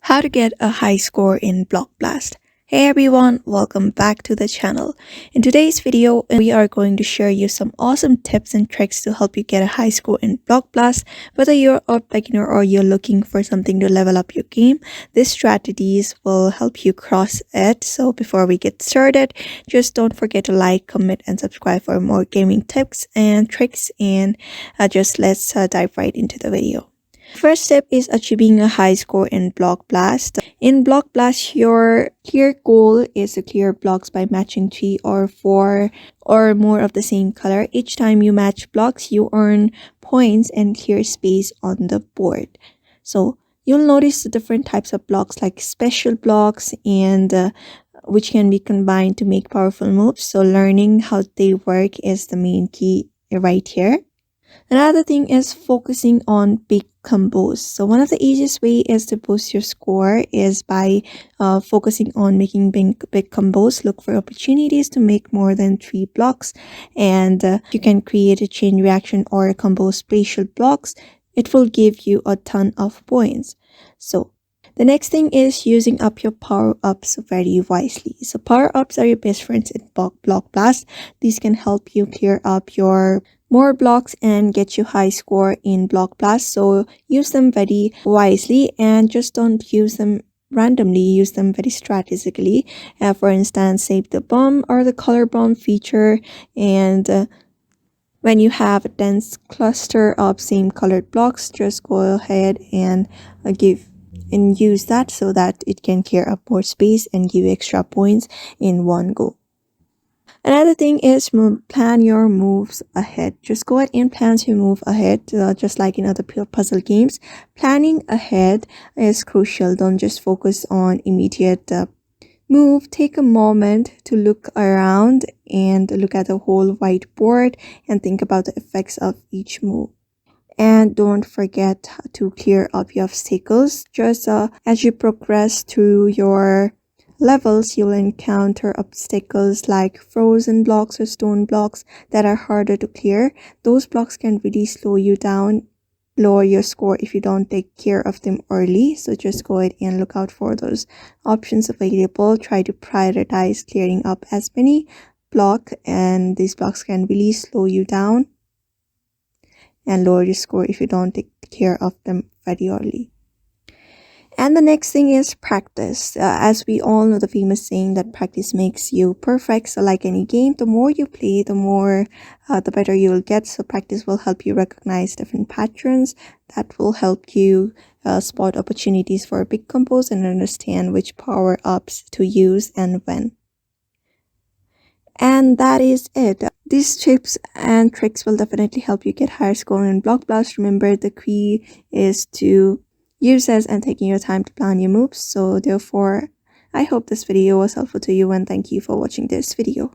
How to get a high score in Block Blast. Hey everyone, welcome back to the channel. In today's video, we are going to share you some awesome tips and tricks to help you get a high score in Block Blast. Whether you're a beginner or you're looking for something to level up your game, these strategies will help you cross it. So before we get started, just don't forget to like, comment, and subscribe for more gaming tips and tricks. And let's dive right into the video. First step is achieving a high score in Block Blast. In Block Blast, your clear goal is to clear blocks by matching 3 or 4 or more of the same color. Each time you match blocks, you earn points and clear space on the board. So you'll notice the different types of blocks like special blocks and which can be combined to make powerful moves. So learning how they work is the main key right here. Another thing is focusing on big combos. So one of the easiest way is to boost your score is by focusing on making big combos. Look for opportunities to make more than 3 blocks, and you can create a chain reaction or combo spatial blocks. It will give you a ton of points. So the next thing is using up your power-ups very wisely. So power-ups are your best friends in Block Blast. These can help you clear up your more blocks and get you high score in Block Blast. So use them very wisely and just don't use them randomly. Use them very strategically. For instance, save the bomb or the color bomb feature, and when you have a dense cluster of same colored blocks, just go ahead and use that so that it can clear up more space and give you extra points in one go. Another thing is plan your moves ahead. Just go ahead and plan your move ahead, just like in other puzzle games. Planning ahead is crucial. Don't just focus on immediate move. Take a moment to look around and look at the whole whiteboard and think about the effects of each move. And don't forget to clear up your obstacles. Just as you progress through your levels, you'll encounter obstacles like frozen blocks or stone blocks that are harder to clear. Those blocks can really slow you down, lower your score if you don't take care of them early. So just go ahead and look out for those options available. Try to prioritize clearing up as many blocks, and these blocks can really slow you down and lower your score if you don't take care of them very early. And the next thing is practice. As we all know the famous saying that practice makes you perfect. So like any game, the more you play, the better you will get. So practice will help you recognize different patterns. That will help you spot opportunities for big combos and understand which power-ups to use and when. And that is it. These tips and tricks will definitely help you get higher score in Block Blast. Remember, the key is to use this and taking your time to plan your moves. So therefore, I hope this video was helpful to you, and thank you for watching this video.